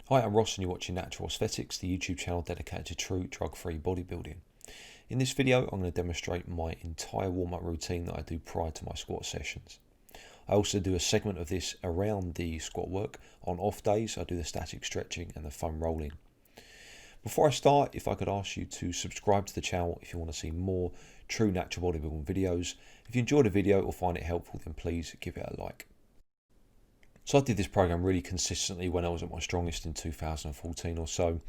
Hi, I'm Ross and you're watching Natural Aesthetics, the YouTube channel dedicated to true drug-free bodybuilding. In this video, I'm going to demonstrate my entire warm-up routine that I do prior to my squat sessions. I also do a segment of this around the squat work. On off days, I do the static stretching and the foam rolling. Before I start, if I could ask you to subscribe to the channel if you want to see more true natural bodybuilding videos. If you enjoyed the video or find it helpful, then please give it a like. So I did this program really consistently when I was at my strongest in 2014 or so,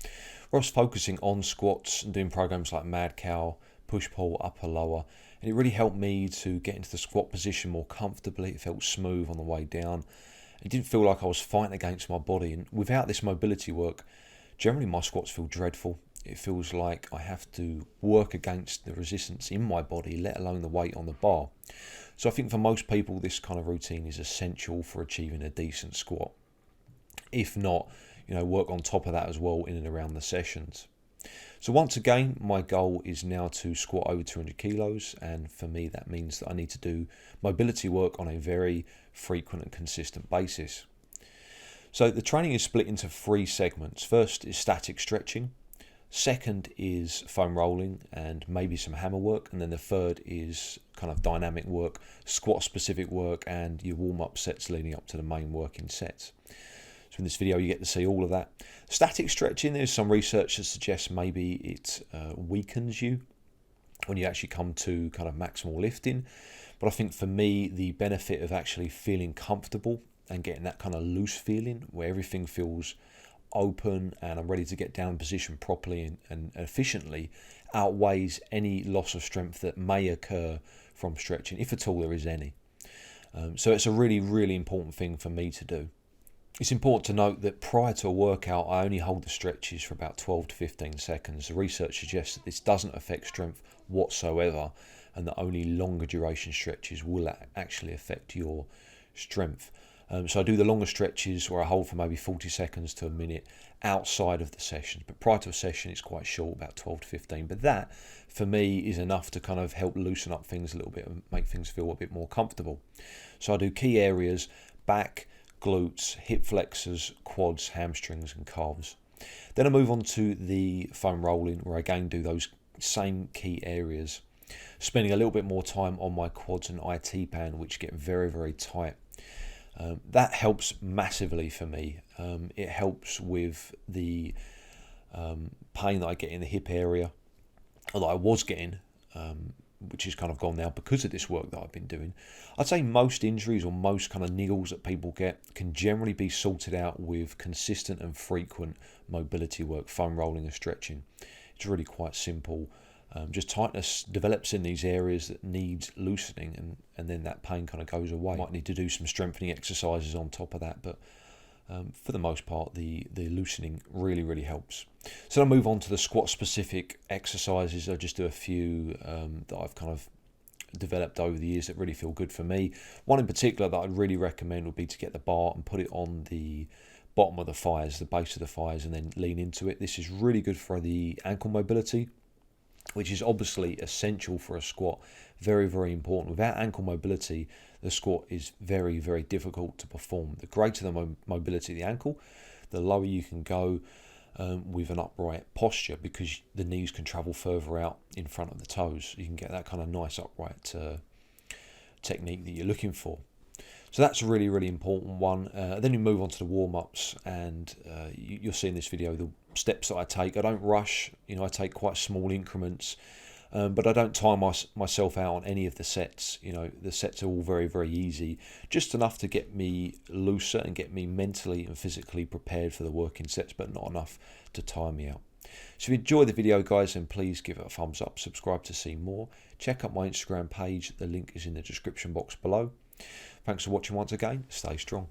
where I was focusing on squats and doing programs like Mad Cow, push pull, upper lower, and it really helped me to get into the squat position more comfortably. It felt smooth on the way down. It didn't feel like I was fighting against my body, and without this mobility work, generally my squats feel dreadful. It feels like I have to work against the resistance in my body, let alone the weight on the bar. So I think for most people, this kind of routine is essential for achieving a decent squat. If not, work on top of that as well in and around the sessions. So once again, my goal is now to squat over 200 kilos. And for me, that means that I need to do mobility work on a very frequent and consistent basis. So the training is split into 3 segments. First is static stretching. Second is foam rolling and maybe some hammer work, and then the third is kind of dynamic work, squat specific work, and your warm-up sets leading up to the main working sets. So in this video you get to see all of that. Static stretching, there's some research that suggests maybe it weakens you when you actually come to kind of maximal lifting, but I think for me the benefit of actually feeling comfortable and getting that kind of loose feeling where everything feels open and I'm ready to get down in position properly and efficiently outweighs any loss of strength that may occur from stretching, if at all there is any. So it's a really, really important thing for me to do. It's important to note that prior to a workout, I only hold the stretches for about 12 to 15 seconds. The research suggests that this doesn't affect strength whatsoever and that only longer duration stretches will actually affect your strength. So I do the longer stretches where I hold for maybe 40 seconds to a minute outside of the sessions. But prior to a session, it's quite short, about 12 to 15. But that, for me, is enough to kind of help loosen up things a little bit and make things feel a bit more comfortable. So I do key areas: back, glutes, hip flexors, quads, hamstrings, and calves. Then I move on to the foam rolling, where I again do those same key areas, spending a little bit more time on my quads and IT band, which get very, very tight. That helps massively for me. It helps with the pain that I get in the hip area, or that I was getting, which is kind of gone now because of this work that I've been doing. I'd say most injuries or most kind of niggles that people get can generally be sorted out with consistent and frequent mobility work, foam rolling and stretching. It's really quite simple. Just tightness develops in these areas that need loosening, and then that pain kind of goes away. You might need to do some strengthening exercises on top of that, but for the most part, the loosening really, really helps. So I'll move on to the squat specific exercises. I'll just do a few that I've kind of developed over the years that really feel good for me. One in particular that I'd really recommend would be to get the bar and put it on the bottom of the thighs, the base of the thighs, and then lean into it. This is really good for the ankle mobility, which is obviously essential for a squat. Very, very important. Without ankle mobility, the squat is very, very difficult to perform. The greater the mobility of the ankle, the lower you can go with an upright posture, because the knees can travel further out in front of the toes. You can get that kind of nice upright technique that you're looking for. So that's a really, really important one. Then you move on to the warm-ups, and you'll see in this video the steps that I take. I don't rush, I take quite small increments, but I don't time myself out on any of the sets. The sets are all very, very easy, just enough to get me looser and get me mentally and physically prepared for the working sets, but not enough to tire me out. So if you enjoyed the video, guys, then please give it a thumbs up, subscribe to see more. Check out my Instagram page, the link is in the description box below. Thanks for watching once again. Stay strong.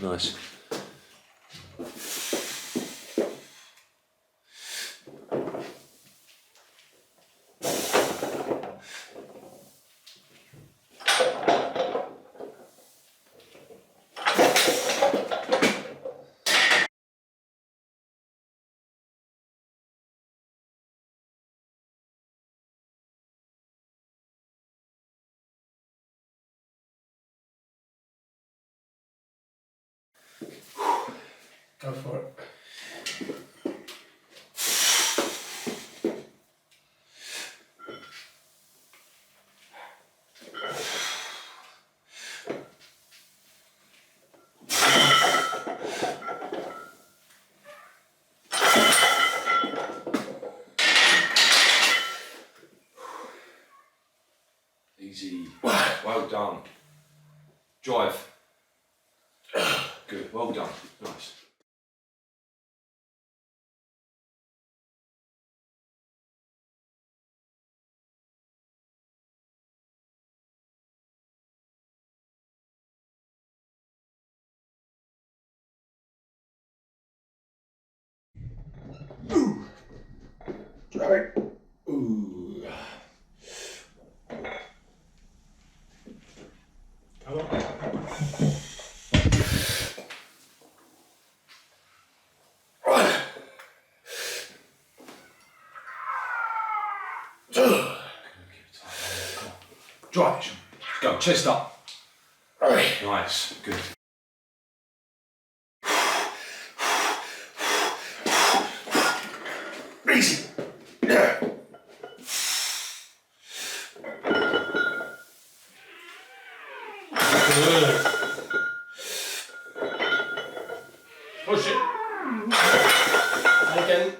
Nice. Go for it. Easy. Well done. Drive. Good. Well done. Nice. Drive it. Ooh. Come on. Drive it, Sean. Go. Chest up. Nice. Good. Easy. Yeah. Good. Push it. And again.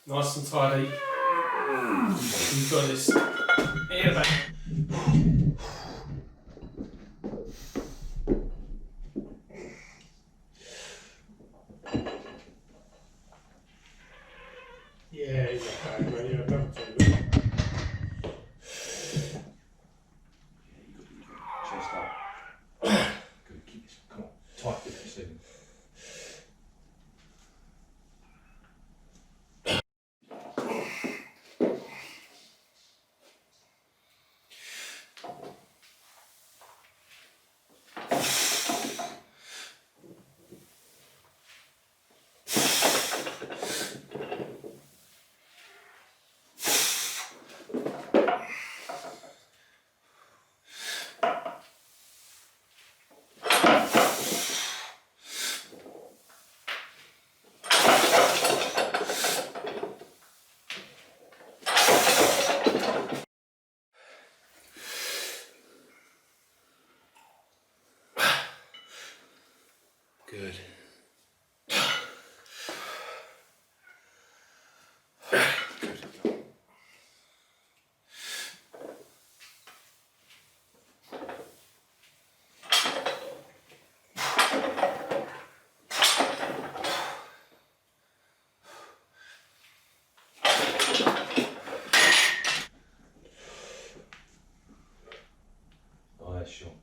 Nice and tidy. You've got this. Here, back. Yeah, he's okay, man. You're a Chest up. Good. Keep this. Come on. Tight with it, Stephen. Good. Nice, Sean.